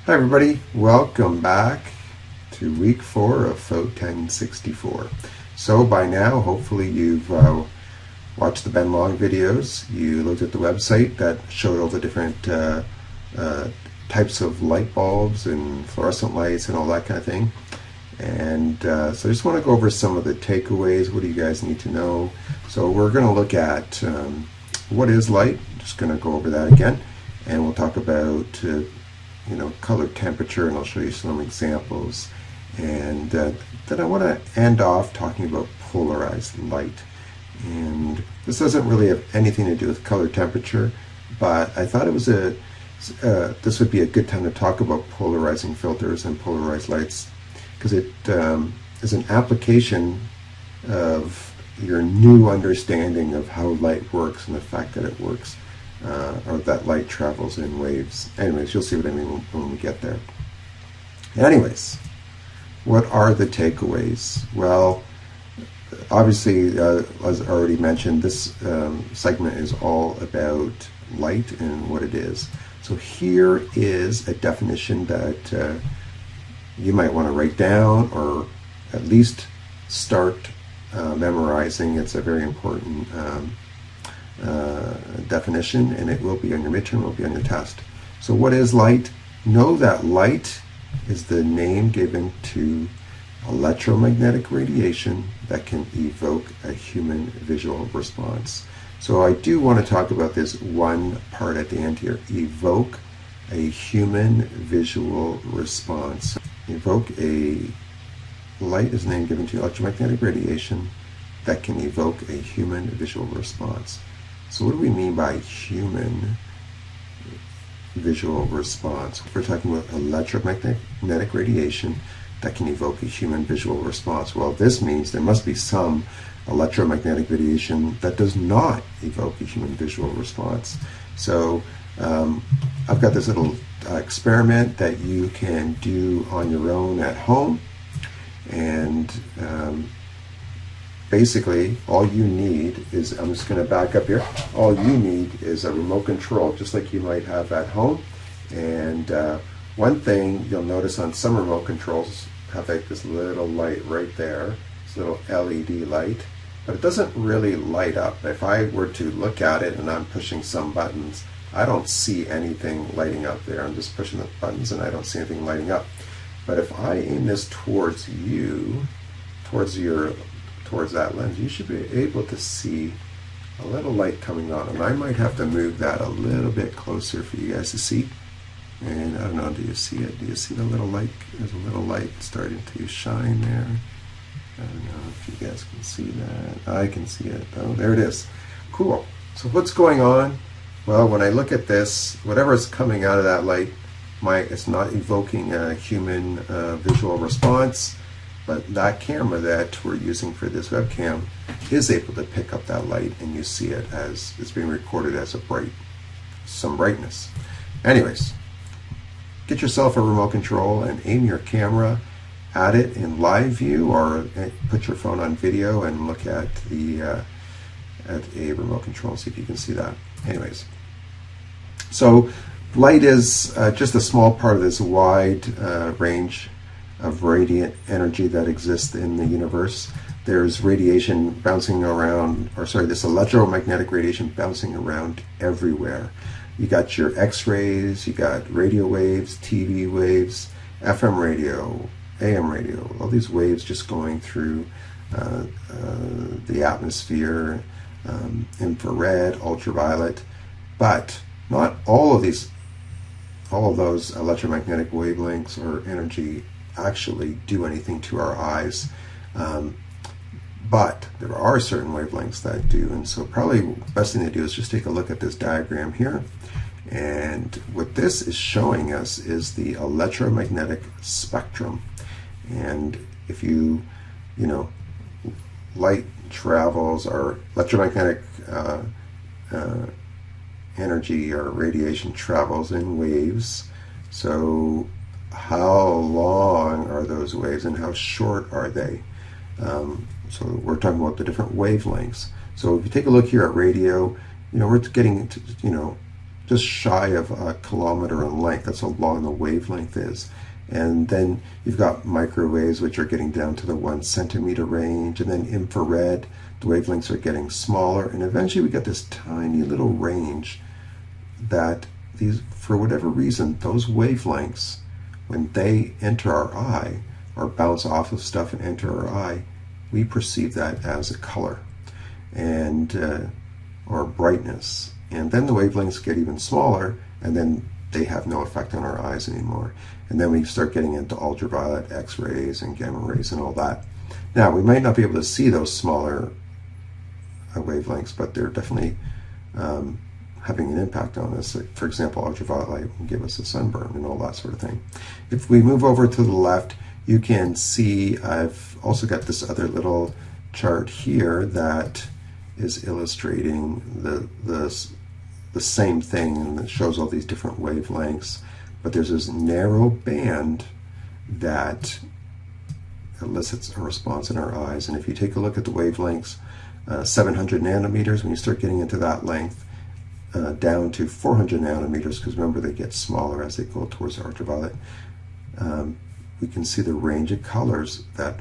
Hi everybody, welcome back to week 4 of Phot 1064. So by now, hopefully you've watched the Ben Long videos, you looked at the website that showed all the different types of light bulbs and fluorescent lights and all that kind of thing. And so I just want to go over some of the takeaways. What do you guys need to know? So we're going to look at what is light. Just going to go over that again, and we'll talk about color temperature, and I'll show you some examples. And then I want to end off talking about polarized light. And this doesn't really have anything to do with color temperature, but I thought it was this would be a good time to talk about polarizing filters and polarized lights, because it is an application of your new understanding of how light works and the fact that it works, or that light travels in waves. Anyways, you'll see what I mean when we get there. Anyways, what are the takeaways? Well, obviously, as already mentioned, this segment is all about light and what it is. So here is a definition that you might want to write down, or at least start memorizing. It's a very important definition, and it will be on your midterm, it will be on your test. So what is light? Know that light is the name given to electromagnetic radiation that can evoke a human visual response. So I do want to talk about this one part at the end here. Evoke a human visual response. Evoke a light is the name given to electromagnetic radiation that can evoke a human visual response. So what do we mean by human visual response? We're talking about electromagnetic radiation that can evoke a human visual response. Well, this means there must be some electromagnetic radiation that does not evoke a human visual response. So I've got this little experiment that you can do on your own at home, and basically all you need is, I'm just going to back up here, all you need is a remote control, just like you might have at home. And one thing you'll notice on some remote controls have like this little light right there, this little LED light, but it doesn't really light up. If I were to look at it and I'm pushing some buttons, I don't see anything lighting up there. I'm just pushing the buttons and I don't see anything lighting up. But if I aim this towards you, towards that lens, you should be able to see a little light coming on. And I might have to move that a little bit closer for you guys to see. And I don't know, do you see it? Do you see the little light? There's a little light starting to shine there. I don't know if you guys can see that. I can see it. Oh, there it is. Cool. So what's going on? Well, when I look at this, whatever is coming out of that light, it's not evoking a human visual response, but that camera that we're using for this webcam is able to pick up that light, and you see it as it's being recorded as some brightness. Anyways, get yourself a remote control and aim your camera at it in live view, or put your phone on video and look at a remote control and see if you can see that. Anyways, so light is just a small part of this wide range of radiant energy that exists in the universe. There's radiation bouncing around, this electromagnetic radiation bouncing around everywhere. You got your X-rays, you got radio waves, TV waves, FM radio, AM radio, all these waves just going through the atmosphere, infrared, ultraviolet. But not all of those electromagnetic wavelengths or energy actually do anything to our eyes. But there are certain wavelengths that do, and so probably the best thing to do is just take a look at this diagram here. And what this is showing us is the electromagnetic spectrum. And if light travels, or electromagnetic energy or radiation travels in waves. So how long are those waves and how short are they? So we're talking about the different wavelengths. So if you take a look here at radio, we're getting to, just shy of a kilometer in length. That's how long the wavelength is. And then you've got microwaves, which are getting down to the 1 centimeter range, and then infrared, the wavelengths are getting smaller, and eventually we get this tiny little range that these, for whatever reason, those wavelengths, when they enter our eye or bounce off of stuff and enter our eye, we perceive that as a color and or brightness. And then the wavelengths get even smaller, and then they have no effect on our eyes anymore. And then we start getting into ultraviolet, X-rays, and gamma rays and all that. Now, we might not be able to see those smaller wavelengths, but they're definitely having an impact on us. Like, for example, ultraviolet light will give us a sunburn and all that sort of thing. If we move over to the left, you can see I've also got this other little chart here that is illustrating the same thing, and it shows all these different wavelengths, but there's this narrow band that elicits a response in our eyes. And if you take a look at the wavelengths, 700 nanometers, when you start getting into that length, down to 400 nanometers, because remember they get smaller as they go towards ultraviolet, we can see the range of colors that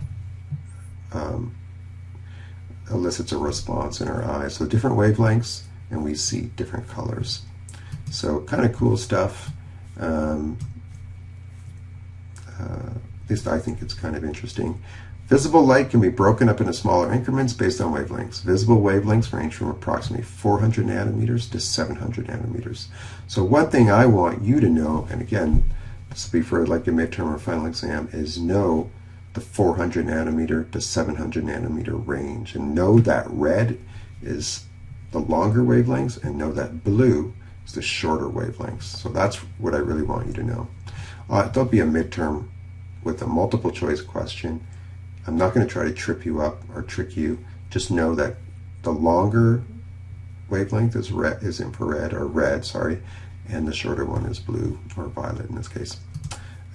elicits a response in our eyes. So different wavelengths, and we see different colors. So kind of cool stuff. At least I think it's kind of interesting. Visible light can be broken up into smaller increments based on wavelengths. Visible wavelengths range from approximately 400 nanometers to 700 nanometers. So one thing I want you to know, and again, this will be for like a midterm or final exam, is know the 400 nanometer to 700 nanometer range, and know that red is the longer wavelengths, and know that blue is the shorter wavelengths. So that's what I really want you to know. There'll be a midterm with a multiple choice question. I'm not going to try to trip you up or trick you. Just know that the longer wavelength is red, is infrared, or red, sorry, and the shorter one is blue or violet in this case.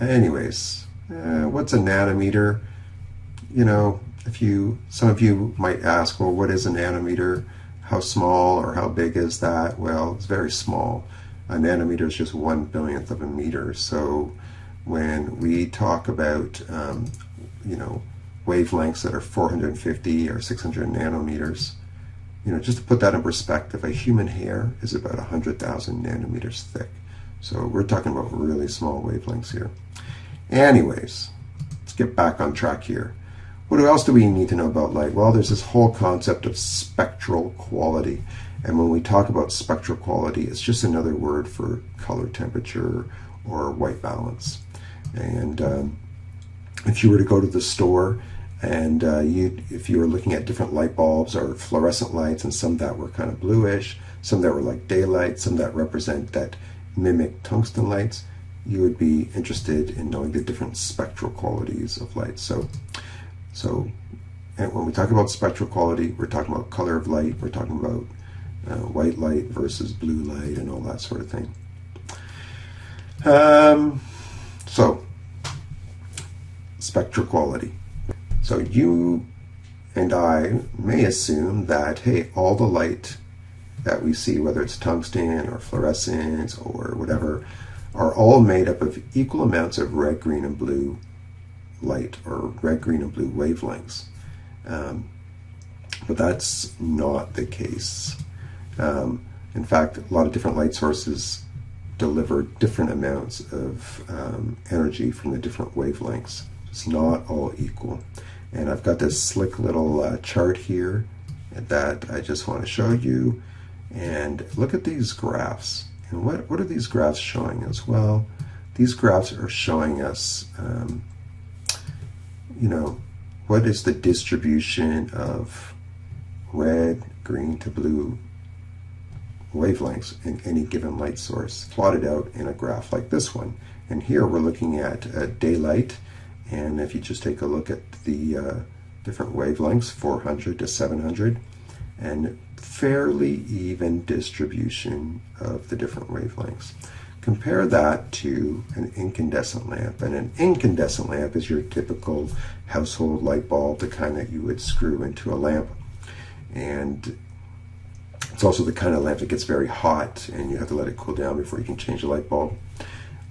Anyways, what's a nanometer? You know, some of you might ask, well, what is a nanometer? How small or how big is that? Well, it's very small. A nanometer is just 1/billionth of a meter. So when we talk about, you know, wavelengths that are 450 or 600 nanometers, you know, just to put that in perspective, a human hair is about 100,000 nanometers thick. So we're talking about really small wavelengths here. Anyways, let's get back on track here. What else do we need to know about light? Well, there's this whole concept of spectral quality. And when we talk about spectral quality, it's just another word for color temperature or white balance. And if you were to go to the store and if you were looking at different light bulbs or fluorescent lights, and some that were kind of bluish, some that were like daylight, some that mimic tungsten lights, you would be interested in knowing the different spectral qualities of light. So, and when we talk about spectral quality, we're talking about color of light, we're talking about white light versus blue light and all that sort of thing. So, spectral quality. So you and I may assume that, hey, all the light that we see, whether it's tungsten or fluorescence or whatever, are all made up of equal amounts of red, green, and blue light, or red, green, and blue wavelengths. But that's not the case. In fact, a lot of different light sources deliver different amounts of energy from the different wavelengths. It's not all equal. And I've got this slick little chart here that I just want to show you. And look at these graphs. And what are these graphs showing us? Well, these graphs are showing us, you know, what is the distribution of red, green to blue wavelengths in any given light source, plotted out in a graph like this one. And here we're looking at daylight, and if you just take a look at the different wavelengths, 400 to 700, and fairly even distribution of the different wavelengths. Compare that to an incandescent lamp, and an incandescent lamp is your typical household light bulb, the kind that you would screw into a lamp. And It's also the kind of lamp that gets very hot and you have to let it cool down before you can change the light bulb.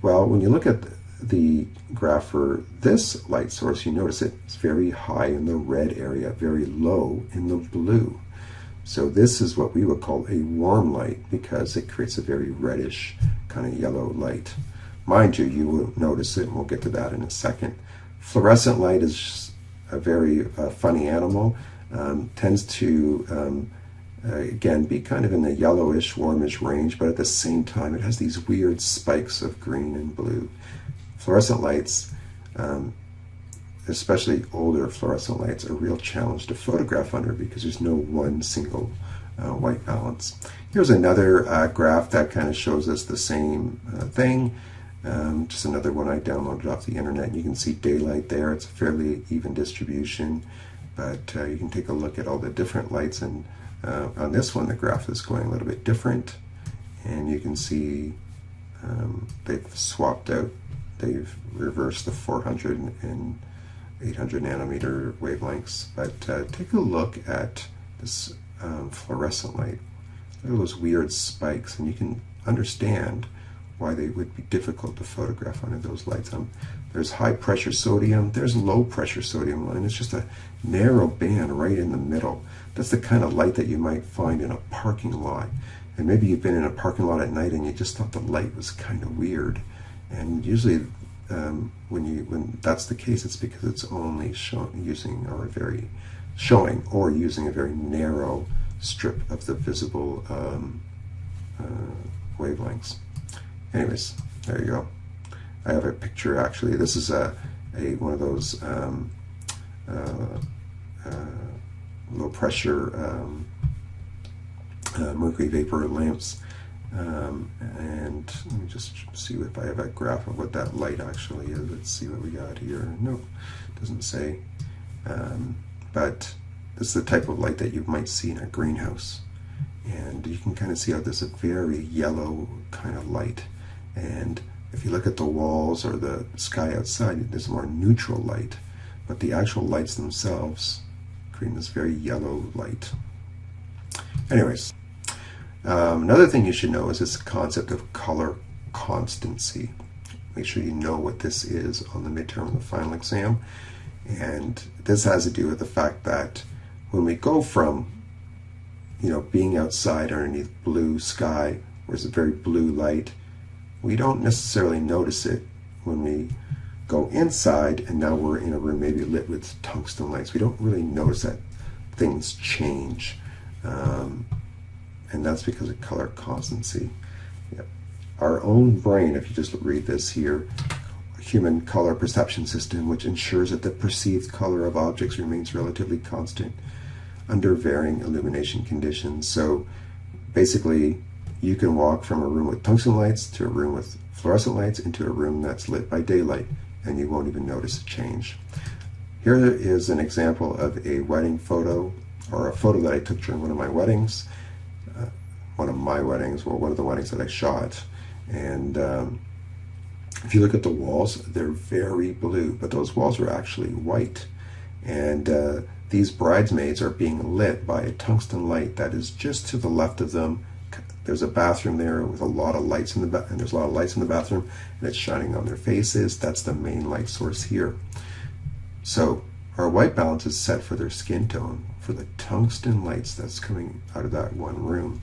Well, when you look at the graph for this light source, you notice it's very high in the red area, very low in the blue. So this is what we would call a warm light because it creates a very reddish kind of yellow light. Mind you, you won't notice it, and we'll get to that in a second. Fluorescent light is a very funny animal. Tends to, again, be kind of in the yellowish, warmish range, but at the same time it has these weird spikes of green and blue. Fluorescent lights, especially older fluorescent lights, are a real challenge to photograph under because there's no one single white balance. Here's another graph that kind of shows us the same thing. Just another one I downloaded off the internet. You can see daylight there. It's a fairly even distribution, but you can take a look at all the different lights, and on this one the graph is going a little bit different, and you can see they've swapped out, they've reversed the 400 and 800 nanometer wavelengths. But take a look at this fluorescent light. Look at those weird spikes, and you can understand why they would be difficult to photograph under those lights. There's high pressure sodium, there's low pressure sodium, and it's just a narrow band right in the middle. That's the kind of light that you might find in a parking lot. And maybe you've been in a parking lot at night and you just thought the light was kind of weird. And usually when that's the case, it's because it's only using a very narrow strip of the visible wavelengths. Anyways, there you go. I have a picture actually. This is one of those low pressure mercury vapor lamps. And let me just see if I have a graph of what that light actually is. Let's see what we got here. No, it doesn't say. But this is the type of light that you might see in a greenhouse. And you can kind of see how there's a very yellow kind of light. And if you look at the walls or the sky outside, there's more neutral light. But the actual lights themselves create this very yellow light. Anyways, another thing you should know is this concept of color constancy. Make sure you know what this is on the midterm and the final exam. And this has to do with the fact that when we go from being outside underneath blue sky, where it's a very blue light, we don't necessarily notice it when we go inside and now we're in a room maybe lit with tungsten lights. We don't really notice that things change. And that's because of color constancy. Yeah. Our own brain, if you just read this here, human color perception system, which ensures that the perceived color of objects remains relatively constant under varying illumination conditions. So basically, you can walk from a room with tungsten lights to a room with fluorescent lights into a room that's lit by daylight, and you won't even notice a change. Here is an example of a wedding photo, or a photo that I took during one of my weddings. One of the weddings that I shot. And if you look at the walls, they're very blue, but those walls are actually white. And these bridesmaids are being lit by a tungsten light that is just to the left of them. There's a bathroom there with a lot of lights in the and there's a lot of lights in the bathroom, and it's shining on their faces. That's the main light source here. So our white balance is set for their skin tone, for the tungsten lights that's coming out of that one room.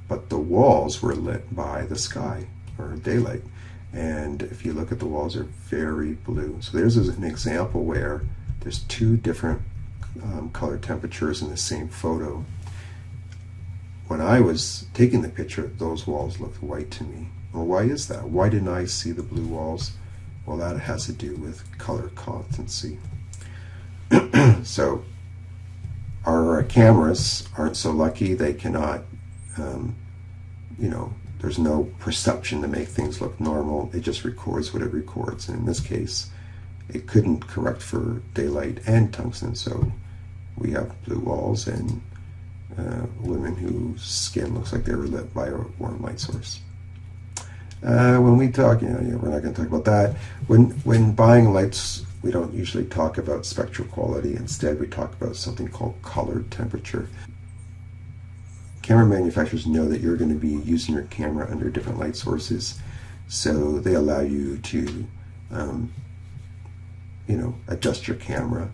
But the walls were lit by the sky or daylight. And if you look at the walls, they're very blue. So there's an example where there's two different color temperatures in the same photo. When I was taking the picture, those walls looked white to me. Well, why is that? Why didn't I see the blue walls? Well, that has to do with color constancy. So our cameras aren't so lucky. They cannot, there's no perception to make things look normal. It just records what it records. And in this case, it couldn't correct for daylight and tungsten. So we have blue walls and women whose skin looks like they were lit by a warm light source. When we talk, we're not going to talk about that. When buying lights, we don't usually talk about spectral quality. Instead, we talk about something called color temperature. camera manufacturers know that you're going to be using your camera under different light sources, so they allow you to adjust your camera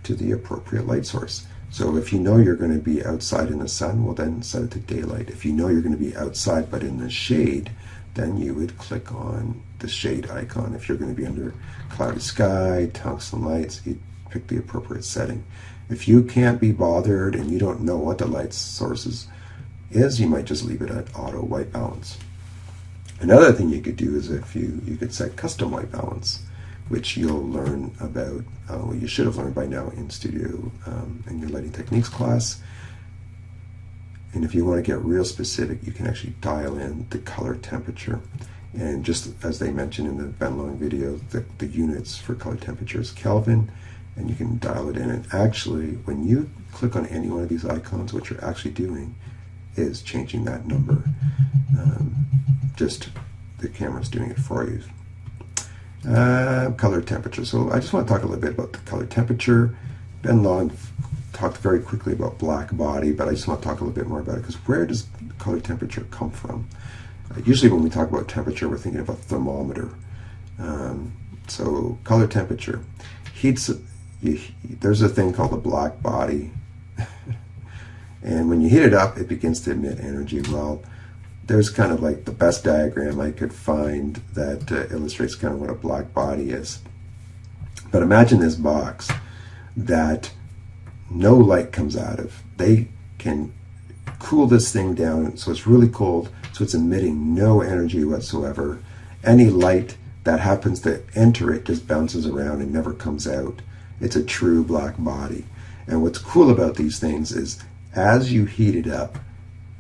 to the appropriate light source. So if you know you're going to be outside in the sun, well then set it to daylight. If you know you're going to be outside but in the shade, then you would click on the shade icon. If you're going to be under cloudy sky, tungsten lights, you pick the appropriate setting. If you can't be bothered and you don't know what the light source is, you might just leave it at auto white balance. Another thing you could do is if you could set custom white balance, which you'll learn about, you should have learned by now in studio in your lighting techniques class. And if you want to get real specific, you can actually dial in the color temperature. And just as they mentioned in the Ben Long video, the units for color temperature is Kelvin, and you can dial it in. And actually, when you click on any one of these icons, what you're actually doing is changing that number. Just the camera's doing it for you. Color temperature. So I just want to talk a little bit about the color temperature. Ben Long talked very quickly about black body, but I just want to talk a little bit more about it, because where does color temperature come from? Usually when we talk about temperature, we're thinking about thermometer. So color temperature. There's a thing called the black body, and when you heat it up, it begins to emit energy. Well, there's kind of like the best diagram I could find that illustrates kind of what a black body is. But imagine this box that no light comes out of. They can cool this thing down so it's really cold, so it's emitting no energy whatsoever. Any light that happens to enter it just bounces around and never comes out. It's a true black body. And what's cool about these things is as you heat it up,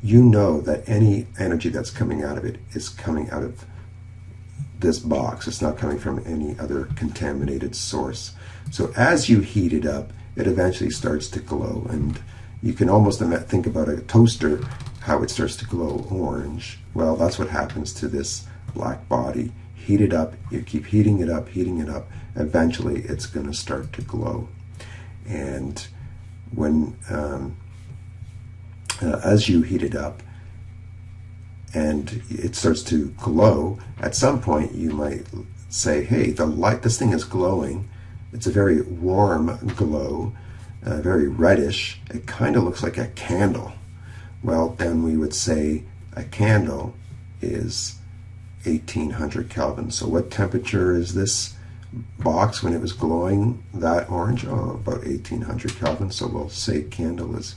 you know that any energy that's coming out of it is coming out of this box. It's not coming from any other contaminated source. So as you heat it up, it eventually starts to glow. And you can almost think about a toaster, how it starts to glow orange. Well, that's what happens to this black body. Heat it up, you keep heating it up, eventually it's going to start to glow. And when as you heat it up and it starts to glow, at some point you might say, hey, this thing is glowing. It's a very warm glow, very reddish. It kind of looks like a candle. Well, then we would say a candle is 1800 Kelvin. So what temperature is this box when it was glowing that orange? Oh, about 1800 Kelvin. So we'll say candle has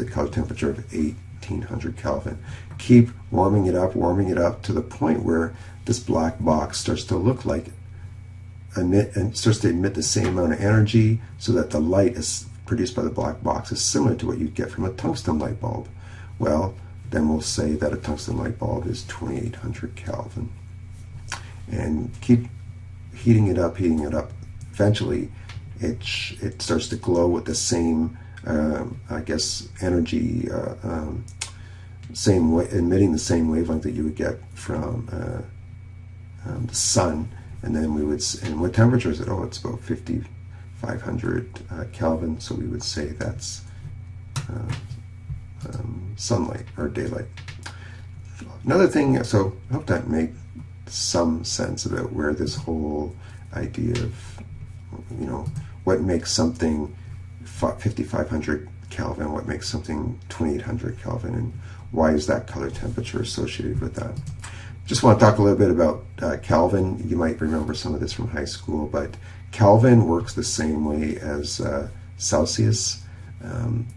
a color temperature of 1800 Kelvin. Keep warming it up to the point where this black box starts to look like starts to emit the same amount of energy, so that the light is produced by the black box is similar to what you'd get from a tungsten light bulb. Well, then we'll say that a tungsten light bulb is 2800 Kelvin. And keep heating it up. Eventually, it starts to glow with the same, energy, emitting the same wavelength that you would get from the sun. And then and what temperature is it? Oh, it's about 5500 Kelvin. So we would say that's sunlight or daylight. Another thing, so I hope that makes some sense about where this whole idea of, what makes something 5500 Kelvin, what makes something 2800 Kelvin, and why is that color temperature associated with that. Just want to talk a little bit about Kelvin. You might remember some of this from high school, but Kelvin works the same way as Celsius.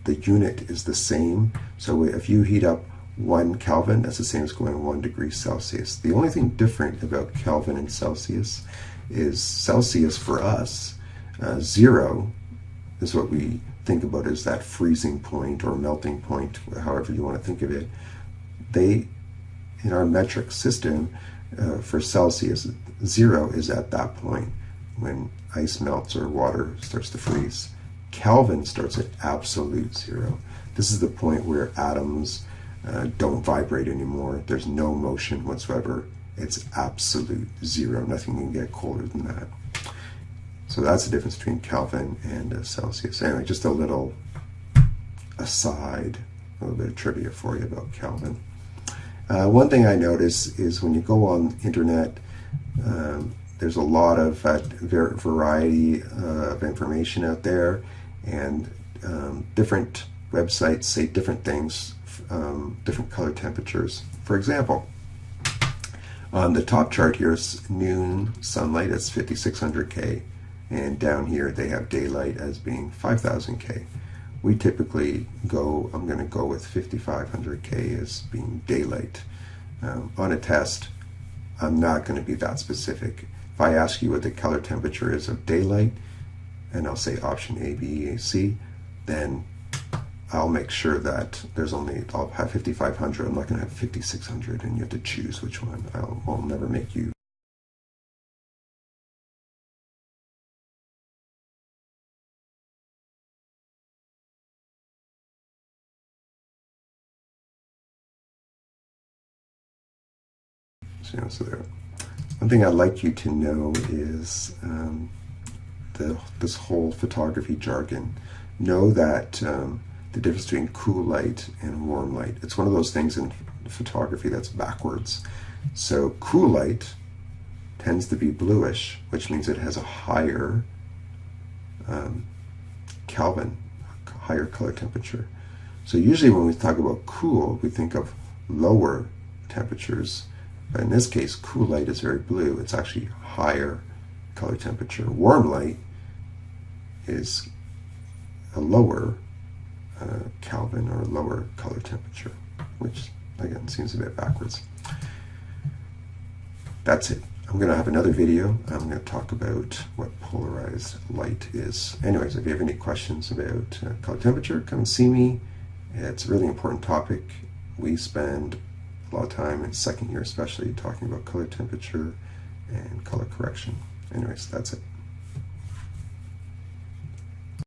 The unit is the same. So if you heat up 1 Kelvin, that's the same as going 1 degree Celsius. The only thing different about Kelvin and Celsius is Celsius for us, 0 is what we think about as that freezing point or melting point, however you want to think of it. In our metric system, for Celsius, 0 is at that point when ice melts or water starts to freeze. Kelvin starts at absolute 0. This is the point where atoms don't vibrate anymore. There's no motion whatsoever. It's absolute 0. Nothing can get colder than that. So that's the difference between Kelvin and Celsius. Anyway, just a little aside a little bit of trivia for you about Kelvin. One thing I notice is when you go on internet, there's a lot of variety of information out there, and different websites say different things, different color temperatures. For example, on the top chart here is noon sunlight, that's 5600 K, and down here they have daylight as being 5000 K. We typically I'm going to go with 5500 K as being daylight. On a test, I'm not going to be that specific. If I ask you what the color temperature is of daylight, and I'll say option A, B, C, then I'll make sure that I'll have 5500, I'm not going to have 5600, and you have to choose which one. I'll never make you. So there. One thing I'd like you to know is this whole photography jargon. Know that the difference between cool light and warm light. It's one of those things in photography that's backwards. So cool light tends to be bluish, which means it has a higher Kelvin, higher color temperature. So usually when we talk about cool, we think of lower temperatures. But in this case, cool light is very blue. It's actually higher color temperature. Warm light is a lower Kelvin, or lower color temperature, which again seems a bit backwards. That's it. I'm going to have another video. I'm going to talk about what polarized light is. Anyways, if you have any questions about color temperature, come and see me. It's a really important topic. We spend a lot of time in second year especially talking about color temperature and color correction. Anyways, that's it.